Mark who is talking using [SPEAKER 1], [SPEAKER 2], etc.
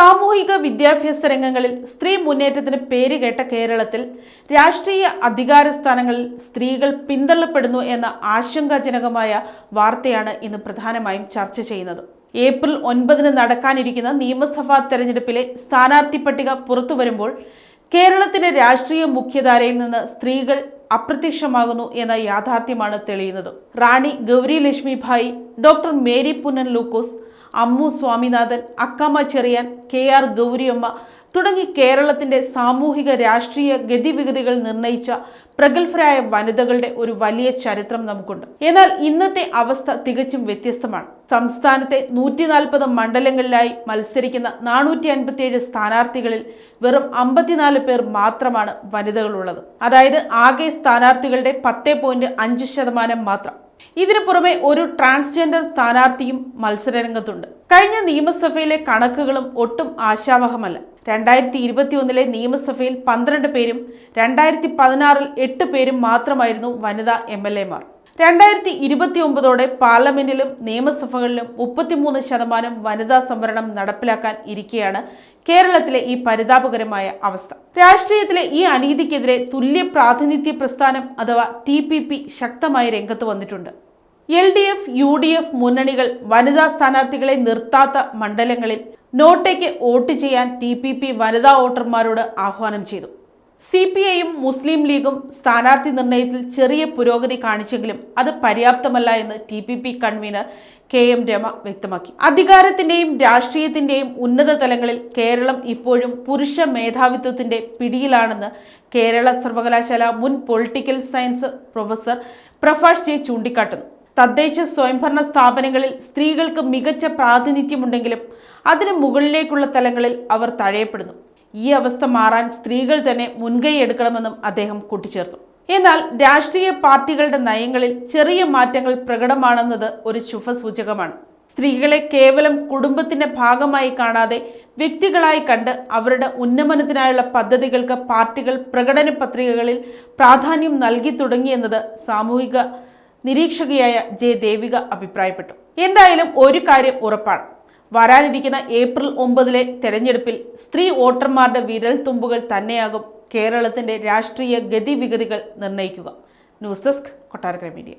[SPEAKER 1] സാമൂഹിക വിദ്യാഭ്യാസ രംഗങ്ങളിൽ സ്ത്രീ മുന്നേറ്റത്തിന് പേരുകേട്ട കേരളത്തിൽ രാഷ്ട്രീയ അധികാര സ്ഥാനങ്ങളിൽ സ്ത്രീകൾ പിന്തള്ളപ്പെടുന്നു എന്ന ആശങ്കാജനകമായ വാർത്തയാണ് ഇന്ന് പ്രധാനമായും ചർച്ച ചെയ്യുന്നത്. ഏപ്രിൽ 9 നടക്കാനിരിക്കുന്ന നിയമസഭാ തെരഞ്ഞെടുപ്പിലെ സ്ഥാനാർത്ഥി പട്ടിക പുറത്തുവരുമ്പോൾ കേരളത്തിന്റെ രാഷ്ട്രീയ മുഖ്യധാരയിൽ നിന്ന് സ്ത്രീകൾ അപ്രത്യക്ഷമാകുന്നു എന്ന യാഥാർത്ഥ്യമാണ് തെളിയുന്നത്. റാണി ഗൗരി ലക്ഷ്മിഭായി, ഡോക്ടർ മേരി പുന്നൻ ലൂക്കോസ്, അമ്മു സ്വാമിനാഥൻ, അക്കാമ ചെറിയാൻ, KR ഗൗരിയമ്മ തുടങ്ങി കേരളത്തിന്റെ സാമൂഹിക രാഷ്ട്രീയ ഗതിവിഗതികൾ നിർണയിച്ച പ്രഗത്ഭരായ വനിതകളുടെ ഒരു വലിയ ചരിത്രം നമുക്കുണ്ട്. എന്നാൽ ഇന്നത്തെ അവസ്ഥ തികച്ചും വ്യത്യസ്തമാണ്. സംസ്ഥാനത്തെ 140 മണ്ഡലങ്ങളിലായി മത്സരിക്കുന്ന 457 സ്ഥാനാർത്ഥികളിൽ വെറും 54 പേർ മാത്രമാണ് വനിതകളുള്ളത്. അതായത് ആകെ സ്ഥാനാർത്ഥികളുടെ 10.5% മാത്രം. ഇതിനു പുറമെ ഒരു ട്രാൻസ്ജെൻഡർ സ്ഥാനാർത്ഥിയും മത്സരരംഗത്തുണ്ട്. കഴിഞ്ഞ നിയമസഭയിലെ കണക്കുകളും ഒട്ടും ആശാവഹമല്ല. 2021 നിയമസഭയിൽ 12 പേരും 2016 8 പേരും മാത്രമായിരുന്നു വനിതാ MLA മാർ. 2029 പാർലമെന്റിലും നിയമസഭകളിലും 33% വനിതാ സംവരണം നടപ്പിലാക്കാൻ ഇരിക്കെയാണ് കേരളത്തിലെ ഈ പരിതാപകരമായ അവസ്ഥ. രാഷ്ട്രീയത്തിലെ ഈ അനീതിക്കെതിരെ തുല്യ പ്രാതിനിധ്യ പ്രസ്ഥാനം അഥവാ TPP ശക്തമായി രംഗത്ത് വന്നിട്ടുണ്ട്. LDF, UDF മുന്നണികൾ വനിതാ സ്ഥാനാർത്ഥികളെ നിർത്താത്ത മണ്ഡലങ്ങളിൽ നോട്ടയ്ക്ക് വോട്ട് ചെയ്യാൻ TPP വനിതാ വോട്ടർമാരോട് ആഹ്വാനം ചെയ്തു. CPIയും മുസ്ലിം ലീഗും സ്ഥാനാർത്ഥി നിർണയത്തിൽ ചെറിയ പുരോഗതി കാണിച്ചെങ്കിലും അത് പര്യാപ്തമല്ല എന്ന് TPP കൺവീനർ KM രമ വ്യക്തമാക്കി. അധികാരത്തിന്റെയും രാഷ്ട്രീയത്തിന്റെയും ഉന്നത തലങ്ങളിൽ കേരളം ഇപ്പോഴും പുരുഷ മേധാവിത്വത്തിന്റെ പിടിയിലാണെന്ന് കേരള സർവകലാശാല മുൻ political science professor Prabhash J ചൂണ്ടിക്കാട്ടുന്നു. തദ്ദേശ സ്വയംഭരണ സ്ഥാപനങ്ങളിൽ സ്ത്രീകൾക്ക് മികച്ച പ്രാതിനിധ്യമുണ്ടെങ്കിലും അതിന് മുകളിലേക്കുള്ള തലങ്ങളിൽ അവർ തഴയപ്പെടുന്നു. ഈ അവസ്ഥ മാറാൻ സ്ത്രീകൾ തന്നെ മുൻകൈ എടുക്കണമെന്നും അദ്ദേഹം കൂട്ടിച്ചേർത്തു. എന്നാൽ രാഷ്ട്രീയ പാർട്ടികളുടെ നയങ്ങളിൽ ചെറിയ മാറ്റങ്ങൾ പ്രകടമാണെന്നത് ഒരു ശുഭസൂചകമാണ്. സ്ത്രീകളെ കേവലം കുടുംബത്തിന്റെ ഭാഗമായി കാണാതെ വ്യക്തികളായി കണ്ട് അവരുടെ ഉന്നമനത്തിനായുള്ള പദ്ധതികൾക്ക് പാർട്ടികൾ പ്രകടന പത്രികകളിൽ പ്രാധാന്യം നൽകി തുടങ്ങിയെന്നത് സാമൂഹിക നിരീക്ഷകയായ J ദേവിക അഭിപ്രായപ്പെട്ടു. എന്തായാലും ഒരു കാര്യം ഉറപ്പാണ്, വരാനിരിക്കുന്ന ഏപ്രിൽ 9 തെരഞ്ഞെടുപ്പിൽ സ്ത്രീ വോട്ടർമാരുടെ വിരൽ തുമ്പുകൾ തന്നെയാകും കേരളത്തിന്റെ രാഷ്ട്രീയ ഗതിവിഗതികൾ നിർണ്ണയിക്കുക. News desk, Kottarakkara media.